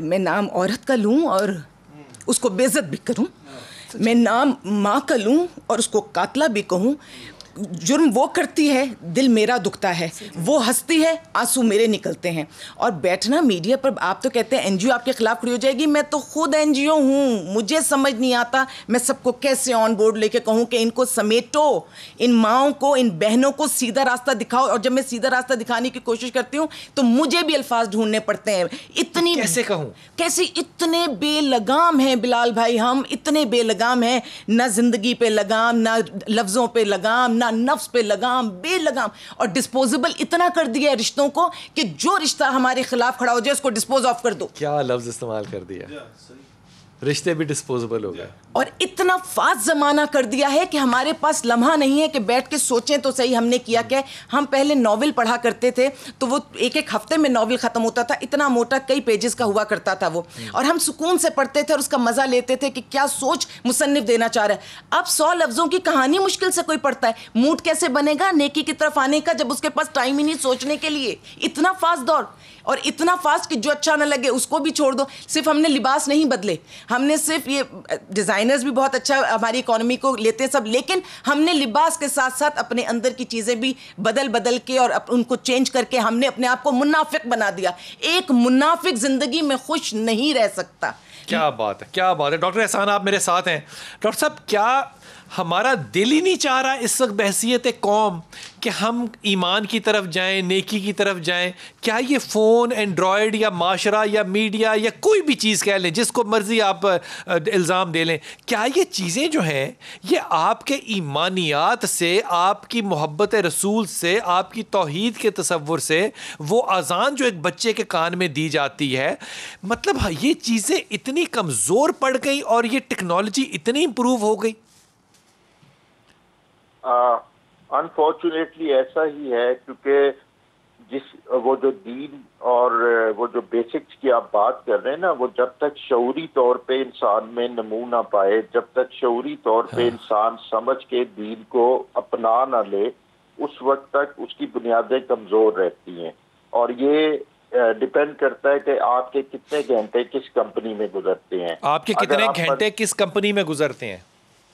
D: میں نام عورت کا لوں اور اس کو بے عزت بھی کروں, میں نام ماں کا لوں اور اس کو قاتلہ بھی کہوں. جرم وہ کرتی ہے, دل میرا دکھتا ہے, وہ ہنستی ہے, آنسو میرے نکلتے ہیں. اور بیٹھنا میڈیا پر, آپ تو کہتے ہیں این جی او آپ کے خلاف کھڑی ہو جائے گی, میں تو خود این جی او ہوں. مجھے سمجھ نہیں آتا میں سب کو کیسے آن بورڈ لے کے کہوں کہ ان کو سمیٹو, ان ماؤں کو, ان بہنوں کو سیدھا راستہ دکھاؤ. اور جب میں سیدھا راستہ دکھانے کی کوشش کرتی ہوں تو مجھے بھی الفاظ ڈھونڈنے پڑتے ہیں. اتنی
A: کیسے کہوں,
D: کیسے اتنے بے لگام ہیں بلال بھائی, ہم اتنے بے لگام ہیں, نہ زندگی پہ لگام, نہ لفظوں پہ لگام, نہ نفس پہ لگام, بے لگام. اور ڈسپوزیبل اتنا کر دیا ہے رشتوں کو کہ جو رشتہ ہمارے خلاف کھڑا ہو جائے اس کو ڈسپوز آف کر دو.
A: کیا لفظ استعمال کر دیا, رشتے بھی ڈسپوزیبل ہو گئے.
D: اور اتنا فاسٹ زمانہ کر دیا ہے کہ ہمارے پاس لمحہ نہیں ہے کہ بیٹھ کے سوچیں تو صحیح ہم نے کیا کیا. ہم پہلے ناول پڑھا کرتے تھے تو وہ ایک ہفتے میں ناول ختم ہوتا تھا, اتنا موٹا کئی پیجز کا ہوا کرتا تھا وہ, اور ہم سکون سے پڑھتے تھے اور اس کا مزہ لیتے تھے کہ کیا سوچ مصنف دینا چاہ رہا ہے. اب 100 لفظوں کی کہانی مشکل سے کوئی پڑھتا ہے. موڈ کیسے بنے گا نیکی کی طرف آنے کا جب اس کے پاس ٹائم ہی نہیں سوچنے کے لیے. اتنا فاسٹ دور, اور اتنا فاسٹ کہ جو اچھا نہ لگے اس کو بھی چھوڑ دو. صرف ہم نے لباس نہیں بدلے, ہم نے صرف یہ ڈیزائنرز بھی بہت اچھا ہماری اکانومی کو لیتے ہیں سب, لیکن ہم نے لباس کے ساتھ ساتھ اپنے اندر کی چیزیں بھی بدل کے اور ان کو چینج کر کے ہم نے اپنے آپ کو منافق بنا دیا. ایک منافق زندگی میں خوش نہیں رہ سکتا.
A: کیا بات ہے, کیا بات ہے. ڈاکٹر احسان آپ میرے ساتھ ہیں. ڈاکٹر صاحب کیا ہمارا دل ہی نہیں چاہ رہا اس وقت بحیثیت قوم کہ ہم ایمان کی طرف جائیں, نیکی کی طرف جائیں؟ کیا یہ فون, اینڈرائڈ یا معاشرہ یا میڈیا یا کوئی بھی چیز کہہ لیں, جس کو مرضی آپ الزام دے لیں, کیا یہ چیزیں جو ہیں یہ آپ کے ایمانیات سے, آپ کی محبت رسول سے, آپ کی توحید کے تصور سے, وہ اذان جو ایک بچے کے کان میں دی جاتی ہے, مطلب یہ چیزیں اتنی کمزور پڑ گئی اور یہ ٹیکنالوجی اتنی امپروو ہو گئی؟
E: انفارچونیٹلی ایسا ہی ہے, کیونکہ وہ جو دین اور وہ جو بیسکس کی آپ بات کر رہے ہیں نا, وہ جب تک شعوری طور پہ انسان میں نمو نہ پائے, جب تک شعوری طور پہ انسان سمجھ کے دین کو اپنا نہ لے, اس وقت تک اس کی بنیادیں کمزور رہتی ہیں. اور یہ ڈپینڈ کرتا ہے کہ آپ کے کتنے گھنٹے کس کمپنی میں گزرتے ہیں.
A: آپ کے کتنے گھنٹے کس کمپنی میں گزرتے ہیں؟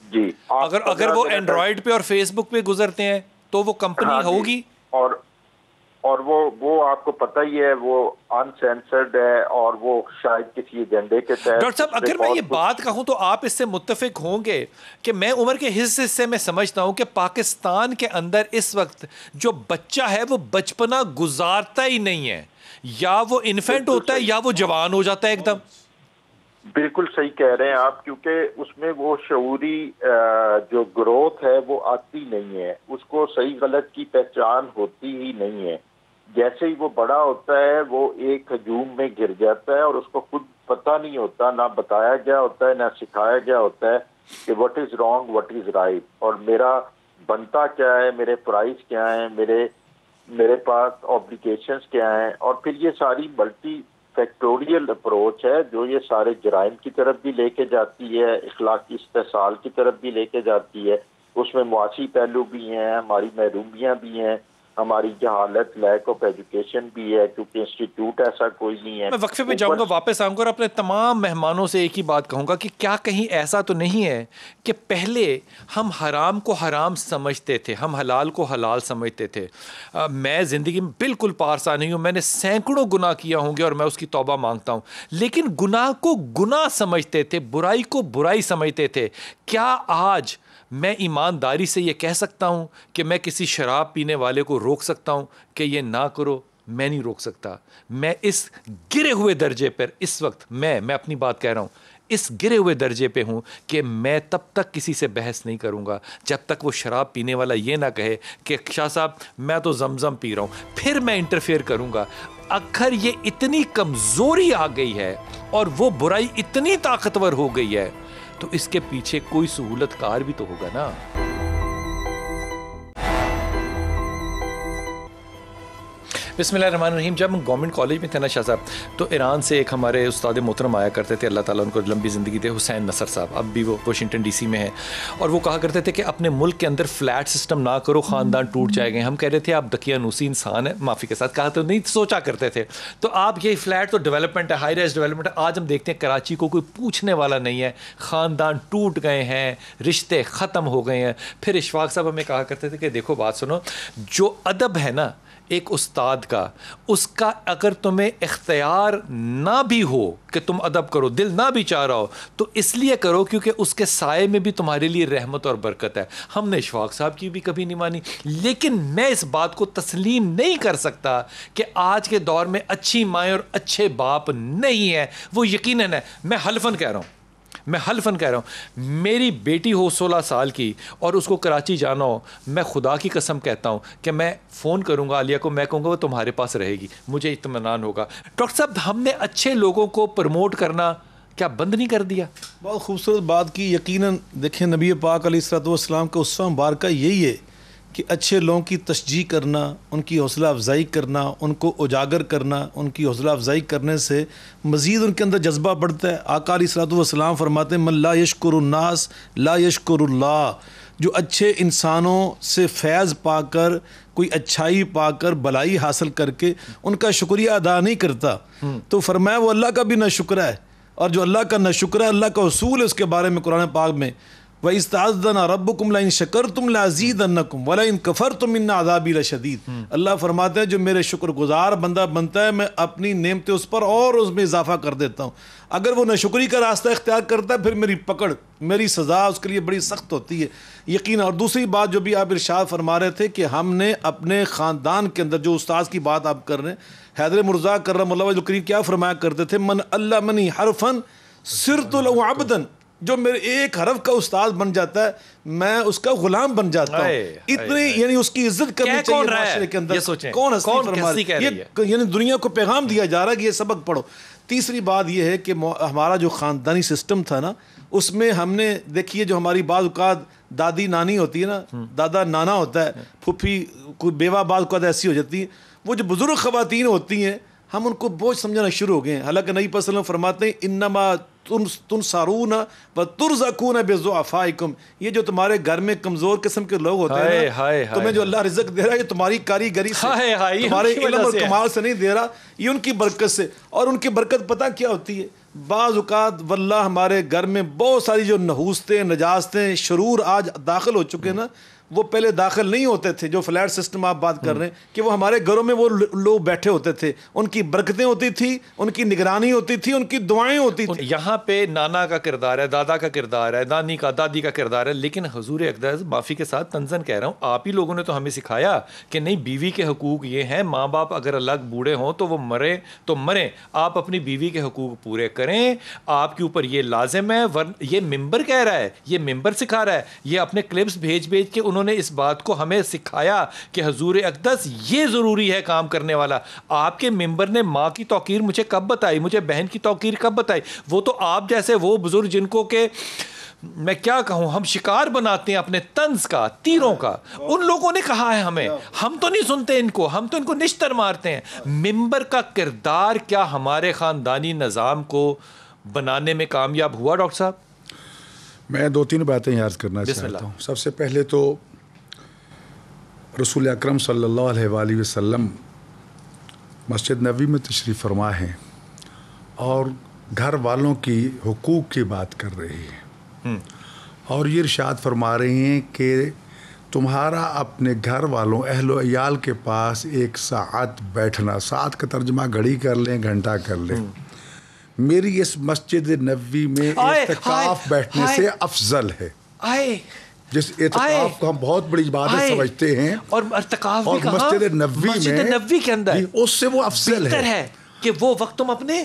E: جی,
A: اگر وہ اینڈرائڈ پہ اور فیس بک پہ گزرتے ہیں تو وہ کمپنی ہوگی,
E: اور وہ وہ آپ کو پتہ ہی ہے وہ انسینسرڈ ہے اور وہ شاید کسی ایجنڈے کے تحت.
A: ڈاکٹر صاحب اگر میں یہ بات کہوں تو آپ اس سے متفق ہوں گے کہ میں عمر کے حصے سے میں سمجھتا ہوں کہ پاکستان کے اندر اس وقت جو بچہ ہے وہ بچپنا گزارتا ہی نہیں ہے, یا وہ انفینٹ ہوتا ہے یا وہ جوان ہو جاتا ہے ایک دم.
E: بالکل صحیح کہہ رہے ہیں آپ, کیونکہ اس میں وہ شعوری جو گروتھ ہے وہ آتی نہیں ہے, اس کو صحیح غلط کی پہچان ہوتی ہی نہیں ہے. جیسے ہی وہ بڑا ہوتا ہے وہ ایک ہجوم میں گر جاتا ہے اور اس کو خود پتہ نہیں ہوتا, نہ بتایا گیا ہوتا ہے نہ سکھایا گیا ہوتا ہے کہ what is wrong what is right, اور میرا بنتا کیا ہے, میرے پرائز کیا ہیں, میرے پاس آبلیگیشنز کیا ہیں. اور پھر یہ ساری ملٹی فیکٹوریل اپروچ ہے جو یہ سارے جرائم کی طرف بھی لے کے جاتی ہے, اخلاقی استحصال کی طرف بھی لے کے جاتی ہے. اس میں معاشی پہلو بھی ہیں, ہماری محرومیاں بھی ہیں, ہماری جہالت, لیک آف ایجوکیشن بھی ہے, کیونکہ انسٹیٹیوٹ ایسا کوئی نہیں ہے.
A: میں وقفے پہ جاؤں گا, واپس آؤں گا اور اپنے تمام مہمانوں سے ایک ہی بات کہوں گا کہ کیا کہیں ایسا تو نہیں ہے کہ پہلے ہم حرام کو حرام سمجھتے تھے, ہم حلال کو حلال سمجھتے تھے. میں زندگی میں بالکل پارسا نہیں ہوں, میں نے سینکڑوں گناہ کیا ہوں گے اور میں اس کی توبہ مانگتا ہوں, لیکن گناہ کو گناہ سمجھتے تھے, برائی کو برائی سمجھتے تھے. کیا آج میں ایمانداری سے یہ کہہ سکتا ہوں کہ میں کسی شراب پینے والے کو روک سکتا ہوں کہ یہ نہ کرو؟ میں نہیں روک سکتا. میں اس گرے ہوئے درجے پر اس وقت میں اپنی بات کہہ رہا ہوں, اس گرے ہوئے درجے پہ ہوں کہ میں تب تک کسی سے بحث نہیں کروں گا جب تک وہ شراب پینے والا یہ نہ کہے کہ شاہ صاحب میں تو زمزم پی رہا ہوں, پھر میں انٹرفیئر کروں گا. اگر یہ اتنی کمزوری آ گئی ہے اور وہ برائی اتنی طاقتور ہو گئی ہے تو اس کے پیچھے کوئی سہولت کار بھی تو ہوگا نا. بسم اللہ الرحمن الرحیم. جب ہم گورنمنٹ کالج میں تھے نا شاہ صاحب, تو ایران سے ایک ہمارے استاد محترم آیا کرتے تھے, اللہ تعالیٰ ان کو لمبی زندگی دے, حسین نصر صاحب, اب بھی وہ واشنگٹن ڈی سی میں ہیں, اور وہ کہا کرتے تھے کہ اپنے ملک کے اندر فلیٹ سسٹم نہ کرو, خاندان ٹوٹ جائے گے. ہم کہہ رہے تھے آپ دقیانوسی انسان ہیں, معافی کے ساتھ کہا تو نہیں سوچا کرتے تھے, تو آپ یہ فلیٹ تو ڈیولپمنٹ ہے, ہائی رائز ڈیولپمنٹ ہے. آج ہم دیکھتے ہیں کراچی کو کوئی پوچھنے والا نہیں ہے, خاندان ٹوٹ گئے ہیں, رشتے ختم ہو گئے ہیں. پھر اشفاق صاحب ہمیں کہا کرتے تھے کہ دیکھو بات سنو, جو ادب ہے نا ایک استاد کا, اس کا اگر تمہیں اختیار نہ بھی ہو کہ تم ادب کرو, دل نہ بھی چاہ رہا ہو, تو اس لیے کرو کیونکہ اس کے سائے میں بھی تمہارے لیے رحمت اور برکت ہے. ہم نے اشفاق صاحب کی بھی کبھی نہیں مانی, لیکن میں اس بات کو تسلیم نہیں کر سکتا کہ آج کے دور میں اچھی مائیں اور اچھے باپ نہیں ہیں. وہ یقیناً ہے, میں حلفاً کہہ رہا ہوں, میری بیٹی ہو 16 سال کی اور اس کو کراچی جانا ہو, میں خدا کی قسم کہتا ہوں کہ میں فون کروں گا عالیہ کو, میں کہوں گا وہ تمہارے پاس رہے گی, مجھے اطمینان ہوگا. ڈاکٹر صاحب ہم نے اچھے لوگوں کو پروموٹ کرنا کیا بند نہیں کر دیا؟
B: بہت خوبصورت بات کی. یقیناً دیکھیں نبی پاک علیہ الصلوۃ والسلام کا اسوہ مبارکہ یہی ہے کہ اچھے لوگوں کی تشجیع کرنا, ان کی حوصلہ افزائی کرنا, ان کو اجاگر کرنا, ان کی حوصلہ افزائی کرنے سے مزید ان کے اندر جذبہ بڑھتا ہے. آقا علیہ الصلوۃ والسلام فرماتے ہیں من لا یشکر الناس لا یشکر اللہ. جو اچھے انسانوں سے فیض پا کر, کوئی اچھائی پا کر, بلائی حاصل کر کے ان کا شکریہ ادا نہیں کرتا, تو فرمایا وہ اللہ کا بھی نہ شکر ہے, اور جو اللہ کا نہ شکر ہے, اللہ کا اصول ہے اس کے بارے میں قرآن پاک میں, وَإِذْ تَعَذَّنَ رَبُّكُمْ لَئِن شَكَرْتُمْ لَأَزِيدَنَّكُمْ وَلَئِن كَفَرْتُمْ إِنَّ عَذَابِي لَشَدِيدٌ. اللہ فرماتے ہیں جو میرے شکر گزار بندہ بنتا ہے میں اپنی نعمتیں اس پر اور اس میں اضافہ کر دیتا ہوں. اگر وہ ناشکری کا راستہ اختیار کرتا ہے پھر میری پکڑ, میری سزا اس کے لیے بڑی سخت ہوتی ہے یقین. اور دوسری بات جو بھی آپ ارشاد فرما رہے تھے کہ ہم نے اپنے خاندان کے اندر, جو استاذ کی بات آپ کر رہے ہیں, حیدر مرزا کرم اللہ وجہہ الکریم کیا فرمایا کرتے تھے, من علمنی حرفا صرت له عبدا. جو میرے ایک حرف کا استاد بن جاتا ہے میں اس کا غلام بن جاتا ہوں. اتنی یعنی اس کی عزت کرنی چاہیے معاشرے کے اندر. کون ہستی فرما رہی ہے, یعنی دنیا کو پیغام دیا جا رہا ہے کہ یہ سبق پڑھو. تیسری بات یہ ہے کہ ہمارا جو خاندانی سسٹم تھا نا, اس میں ہم نے دیکھیے جو ہماری بعض اوقات دادی نانی ہوتی ہے نا, دادا نانا ہوتا ہے, پھوپھی کوئی بیوہ بعض اوقات ایسی ہو جاتی ہے, وہ جو بزرگ خواتین ہوتی ہیں ہم ان کو بوجھ سمجھنا شروع ہو گئے ہیں. حالانکہ نبی صلی اللہ علیہ وسلم فرماتے ہیں انما تنصرون وترزقون بضعفائکم. یہ جو تمہارے گھر میں کمزور قسم کے لوگ ہوتے ہیں نا, تمہیں جو اللہ رزق دے رہا ہے یہ تمہاری کاریگری سے, تمہارے علم اور کمال سے نہیں دے رہا, یہ ان کی برکت سے. اور ان کی برکت پتہ کیا ہوتی ہے, بعض اوقات واللہ ہمارے گھر میں بہت ساری جو نحوستیں, نجاستیں, شرور آج داخل ہو چکے ہیں نا, وہ پہلے داخل نہیں ہوتے تھے, جو فلیٹ سسٹم آپ بات کر رہے ہیں, کہ وہ ہمارے گھروں میں وہ لوگ بیٹھے ہوتے تھے, ان کی برکتیں ہوتی تھی, ان کی نگرانی ہوتی تھی, ان کی دعائیں ہوتی تھی.
A: یہاں پہ نانا کا کردار ہے, دادا کا کردار ہے, نانی کا, دادی کا کردار ہے, لیکن حضور اقدس معافی کے ساتھ تنزن کہہ رہا ہوں, آپ ہی لوگوں نے تو ہمیں سکھایا کہ نہیں, بیوی کے حقوق یہ ہیں, ماں باپ اگر الگ بوڑھے ہوں تو وہ مرے تو مریں, آپ اپنی بیوی کے حقوق پورے کریں, آپ کے اوپر یہ لازم ہے. یہ ممبر کہہ رہا ہے, یہ ممبر سکھا رہا ہے, یہ اپنے کلپس بھیج کے انہوں نے اس بات کو ہمیں سکھایا کہ حضور اقدس یہ ضروری ہے کام کرنے والا. آپ کے ممبر نے ماں کی توقیر مجھے کب بتائی, مجھے بہن کی توقیر کب بتائی؟ وہ تو آپ جیسے وہ بزرگ جن کو کہ میں کیا کہوں, ہم شکار بناتے ہیں اپنے طنز کا, تیروں کا, ان لوگوں نے کہا ہے ہمیں, ہم تو نہیں سنتے ان کو, ہم تو ان کو نشتر مارتے ہیں. ممبر کا کردار کیا ہمارے خاندانی نظام کو بنانے میں کامیاب ہوا ڈاکٹر صاحب؟
C: میں 2-3 باتیں عرض کرنا چاہتا ہوں. سب سے پہلے تو رسول اکرم صلی اللہ علیہ وآلہ وسلم مسجد نبوی میں تشریف فرما ہیں اور گھر والوں کی حقوق کی بات کر رہے ہیں, اور یہ ارشاد فرما رہے ہیں کہ تمہارا اپنے گھر والوں, اہل و عیال کے پاس 1 ساعت بیٹھنا, ساعت کا ترجمہ گھڑی کر لیں, گھنٹہ کر لیں, میری اس مسجد نبوی میں اعتکاف بیٹھنے سے افضل ہے. جس اعتکاف کو ہم بہت بڑی عبادت سمجھتے ہیں,
A: اور اعتکاف بھی کہاں؟
C: مسجد نبوی
A: کے اندر,
C: اس سے وہ افضل
A: ہے کہ وہ وقت تم اپنے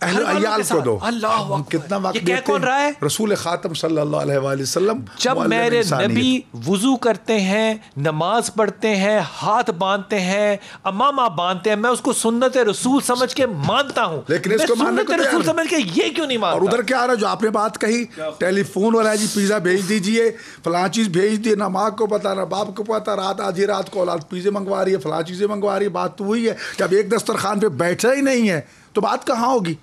C: اہل عیال کو دو.
A: اللہ
C: کتنا وقت
A: یہ کہہ کون رہا ہے؟
C: رسول خاتم صلی اللہ علیہ وآلہ وسلم.
A: جب میرے نبی وضو کرتے ہیں, نماز پڑھتے ہیں, ہاتھ باندھتے ہیں, امامہ باندھتے ہیں, میں اس کو سنت رسول سمجھ کے مانتا ہوں,
C: لیکن اس کو
A: سنت رسول سمجھ کے یہ کیوں نہیں مانتا؟
C: اور ادھر کیا رہا جو آپ نے بات کہی, ٹیلی فون والا جی پیزا بھیج دیجئے, فلاں چیز بھیج دیے, نہ ماں کو پتا نہ باپ کو پتا, رات آدھی رات کو اولاد پیزے منگوا رہی ہے, فلاں چیزیں منگوا رہی ہے. بات تو وہی ہے, جب ایک دسترخوان پہ بیٹھا ہی نہیں ہے تو بات کہاں ہوگی؟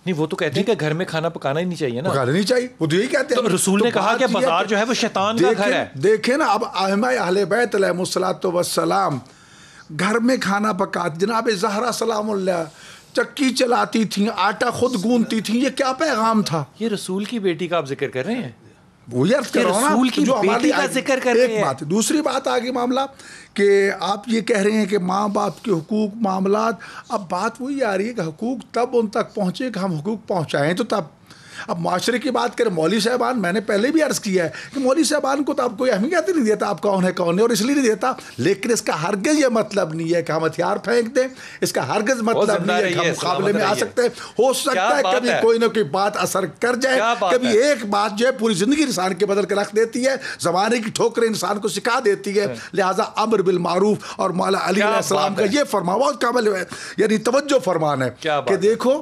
A: نہیں, وہ تو کہتے ہیں کہ گھر میں کھانا پکانا ہی نہیں چاہیے نا,
C: پکانا نہیں چاہیے, وہ تو یہی کہتے ہیں.
A: تو رسول نے کہا کہ بازار جو ہے وہ شیطان کا گھر ہے.
C: دیکھیں نا, اب ائمہ اہل بیت علیہم الصلوۃ والسلام گھر میں کھانا پکاتے, جناب زہرا سلام اللہ چکی چلاتی تھیں, آٹا خود گوندتی تھیں, یہ کیا پیغام تھا؟
A: یہ رسول کی بیٹی کا آپ ذکر کر رہے ہیں,
C: وہی عرض کر رہا ہوں
A: رسول کی بیٹی کا ذکر کر رہے ہیں.
C: ایک بات, دوسری بات آگے معاملہ کہ آپ یہ کہہ رہے ہیں کہ ماں باپ کے حقوق معاملات, اب بات وہی آ رہی ہے کہ حقوق تب ان تک پہنچے کہ ہم حقوق پہنچائیں تو تب. اب معاشرے کی بات کریں, مولوی صاحبان, میں نے پہلے بھی عرض کیا ہے کہ مولوی صاحبان کو تو آپ کوئی اہمیت نہیں دیتا, آپ کون ہے کون ہے, اور اس لیے نہیں دیتا, لیکن اس کا ہرگز یہ مطلب نہیں ہے کہ ہم ہتھیار پھینک دیں, اس کا ہرگز مطلب نہیں ہے کہ ہم مقابلے میں آ سکتے ہیں. ہو سکتا ہے کبھی کوئی نہ کوئی بات اثر کر جائے, کبھی ایک بات جو ہے پوری زندگی انسان کے بدل کے رکھ دیتی ہے, زمانے کی ٹھوکریں انسان کو سکھا دیتی ہے. لہٰذا امر بالمعروف, اور مولا علی علیہ السلام کا یہ فرمان بہت قابل ہے, یعنی توجہ فرمان ہے کہ دیکھو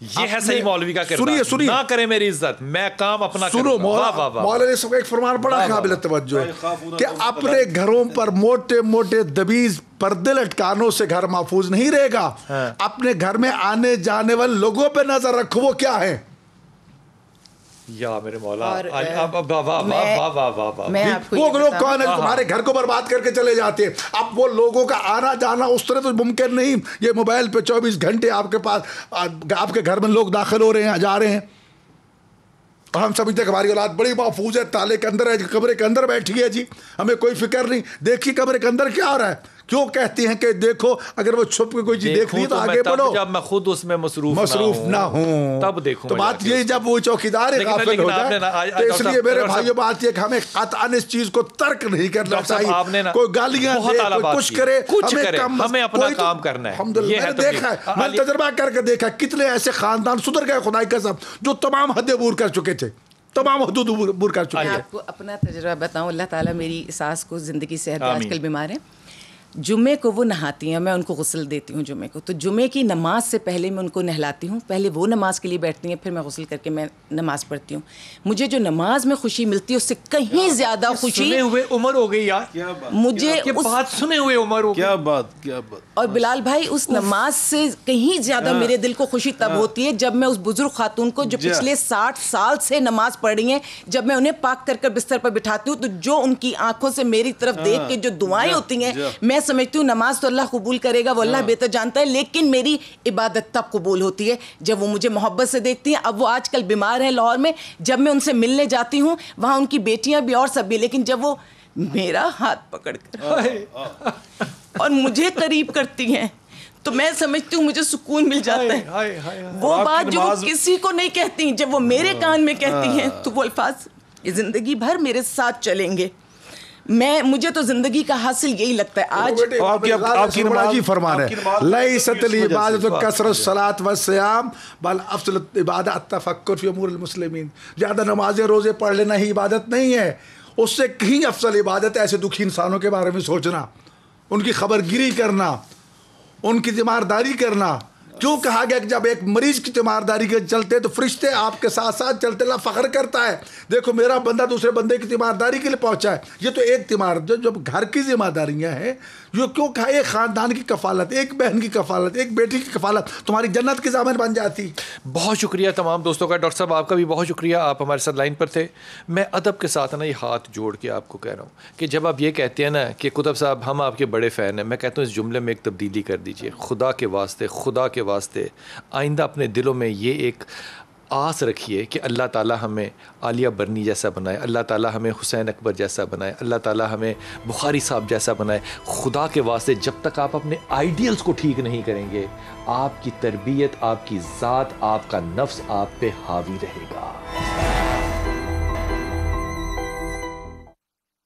A: یہ ہے صحیح مولوی کا کردار. نہ کرے میری عزت, میں کام اپنا کروں.
C: مولانا صاحب کا ایک فرمان بڑا قابل توجہ ہے کہ اپنے گھروں پر موٹے موٹے دبیز پردے لٹکانوں سے گھر محفوظ نہیں رہے گا, اپنے گھر میں آنے جانے والے لوگوں پہ نظر رکھو, وہ کیا ہے؟
A: یا میرے مولا,
C: وہ لوگ کون ہیں تمہارے گھر کو برباد کر کے چلے جاتے ہیں؟ اب وہ لوگوں کا آنا جانا اس طرح تو ممکن نہیں. یہ موبائل پہ 24 گھنٹے آپ کے پاس, آپ کے گھر میں لوگ داخل ہو رہے ہیں, جا رہے ہیں, اور ہم سمجھتے ہیں کہ ہماری اولاد بڑی محفوظ ہے, تالے کے اندر ہے, کمرے کے اندر بیٹھی ہے, جی ہمیں کوئی فکر نہیں. دیکھیے کمرے کے اندر کیا ہو رہا ہے, کیوں کہتے ہیں کہ دیکھو اگر وہ چھپ کے کوئی چیز دیکھ لی تو آگے بڑھو,
A: جب میں خود اس میں مصروف
C: نہ ہوں
A: تب دیکھوں.
C: تو بات یہ, جب وہ چوکیدار غافل ہو جائے, تو اس لیے میرے بھائیو بات یہ کہ ہمیں قطعاً اس چیز کو ترک نہیں کرنا چاہیے. کوئی گالیاں دے, کوئی کچھ کرے,
A: ہمیں اپنا کام کرنا ہے.
C: الحمدللہ میں نے دیکھا ہے, میں تجربہ کر کے دیکھا کتنے ایسے خاندان سدھر گئے خدائی قسم, جو تمام حدیں عبور کر چکے تھے, تمام حدود عبور کر چکے ہیں.
D: آپ کو اپنا تجربہ بتاؤں, اللہ تعالیٰ میری ساس کو زندگی صحت, آج کل بیمار ہیں, جمعے کو وہ نہاتی ہیں, میں ان کو غسل دیتی ہوں جمعے کو, تو جمعے کی نماز سے پہلے میں ان کو نہلاتی ہوں, پہلے وہ نماز کے لیے بیٹھتی ہیں, پھر میں غسل کر کے میں نماز پڑھتی ہوں. مجھے جو نماز میں خوشی ملتی ہے اس سے کہیں زیادہ خوشی,
A: سنے ہوئے عمر ہو گئی یار,
D: مجھے
A: بات سنے ہوئے عمر ہو گئی.
B: کیا بات, کیا بات.
D: اور بلال بھائی, اس نماز سے کہیں زیادہ میرے دل کو خوشی تب ہوتی ہے جب میں اس بزرگ خاتون کو جو پچھلے 60 سال سے نماز پڑھ رہی ہیں, جب میں انہیں پاک کر کر بستر پر بٹھاتی ہوں, تو جو ان کی آنکھوں سے میری طرف دیکھ کے جو دعائیں ہوتی ہیں, میں سمجھتی ہوں نماز تو اللہ قبول کرے گا, وہ اللہ بہتر جانتا ہے, لیکن میری عبادت تب قبول ہوتی ہے جب وہ مجھے محبت سے دیکھتی ہیں. اب وہ آج کل بیمار ہیں لاہور میں, جب میں ان سے ملنے جاتی ہوں, وہاں ان کی بیٹیاں بھی اور سب بھی, لیکن جب وہ میرا ہاتھ پکڑ کر اور مجھے قریب کرتی ہیں تو میں سمجھتی ہوں مجھے سکون مل جاتا ہے. وہ بات جو وہ کسی کو نہیں کہتی, جب وہ میرے کان میں کہتی ہیں تو وہ الفاظ زندگی بھر میرے ساتھ چلیں گے. مجھے تو زندگی کا حاصل یہی لگتا ہے. آج
C: آپ کی نماز فرمان ہے لیست العبادۃ کثرۃ الصلاۃ والصیام بل افضل العبادۃ التفکر فی امور المسلمین. زیادہ نمازیں روزے پڑھ لینا ہی عبادت نہیں ہے, اس سے کہیں افضل عبادت ایسے دکھی انسانوں کے بارے میں سوچنا, ان کی خبر گیری کرنا, ان کی تیمارداری کرنا. کیوں کہا گیا کہ جب ایک مریض کی تیمارداری کے چلتے تو فرشتے آپ کے ساتھ ساتھ چلتے, اللہ فخر کرتا ہے دیکھو میرا بندہ دوسرے بندے کی تیمارداری کے لیے پہنچا ہے. یہ تو ایک تیمار جو گھر کی ذمہ داریاں ہیں, جو کیوں کہا ایک خاندان کی کفالت, ایک بہن کی کفالت, ایک بیٹی کی کفالت تمہاری جنت کی ضامن بن جاتی.
A: بہت شکریہ تمام دوستوں کا. ڈاکٹر صاحب آپ کا بھی بہت شکریہ, آپ ہمارے ساتھ لائن پر تھے. میں ادب کے ساتھ نا یہ ہاتھ جوڑ کے آپ کو کہہ رہا ہوں کہ جب آپ یہ کہتے ہیں نا کہ کتب صاحب ہم آپ کے بڑے فین ہیں, میں کہتا ہوں اس جملے میں ایک تبدیلی کر دیجئے. خدا کے واسطے آئندہ اپنے دلوں میں یہ ایک آس رکھیے کہ اللہ تعالیٰ ہمیں عالیہ برنی جیسا بنائے, اللہ تعالیٰ ہمیں حسین اکبر جیسا بنائے, اللہ تعالیٰ ہمیں بخاری صاحب جیسا بنائے. خدا کے واسطے جب تک آپ اپنے آئیڈیلز کو ٹھیک نہیں کریں گے, آپ کی تربیت, آپ کی ذات, آپ کا نفس آپ پہ حاوی رہے گا.